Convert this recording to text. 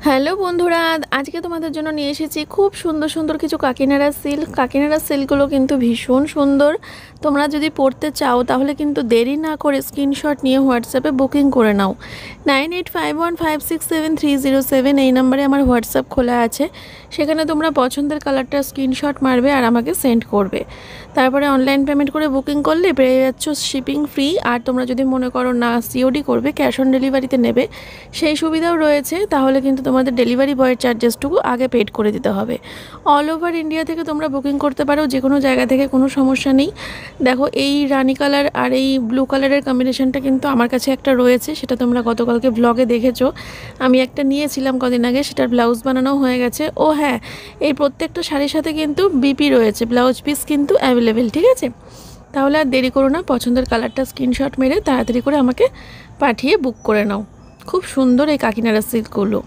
Hello বন্ধুরা, আজকে তোমাদের জন্য নিয়ে এসেছি খুব সুন্দর সুন্দর কিছু কাকিনাড়া সিল্ক। কাকিনাড়া সিল্কগুলো কিন্তু ভীষণ সুন্দর। তোমরা যদি পড়তে চাও তাহলে কিন্তু দেরি না করে স্ক্রিনশট নিয়ে হোয়াটসঅ্যাপে বুকিং করে নাও। 9851567307 এই নাম্বারে আমার হোয়াটসঅ্যাপ খোলা আছে। সেখানে তোমরা পছন্দের কালারটা স্ক্রিনশট মারবে আর আমাকে সেন্ড করবে। তারপরে অনলাইন পেমেন্ট করে বুকিং করলে পেয়ে যাচ্ছ শিপিং ফ্রি। আর তোমরা যদি মনে করো না সিওডি করবে, ক্যাশ অন ডেলিভারিতে নেবে, সেই সুবিধাও রয়েছে। তাহলে কিন্তু তোমাদের ডেলিভারি বয়ের চার্জেসটুকু আগে পেড করে দিতে হবে। অল ওভার ইন্ডিয়া থেকে তোমরা বুকিং করতে পারো, যে কোনো জায়গা থেকে, কোনো সমস্যা নেই। দেখো, এই রানি কালার আর এই ব্লু কালারের কম্বিনেশনটা কিন্তু আমার কাছে একটা রয়েছে, সেটা তোমরা গতকালকে ব্লগে দেখেছো। আমি একটা নিয়েছিলাম কদিন আগে, সেটার ব্লাউজ বানানো হয়ে গেছে। ও হ্যাঁ, এই প্রত্যেকটা শাড়ির সাথে কিন্তু বিপি রয়েছে, ব্লাউজ পিস কিন্তু অ্যাভেলেবেল। ঠিক আছে, তাহলে আর দেরি করো না, পছন্দের কালারটা স্ক্রিনশট মেরে তাড়াতাড়ি করে আমাকে পাঠিয়ে বুক করে নাও। খুব সুন্দর এই কাকিনাড়া সিল্কগুলো।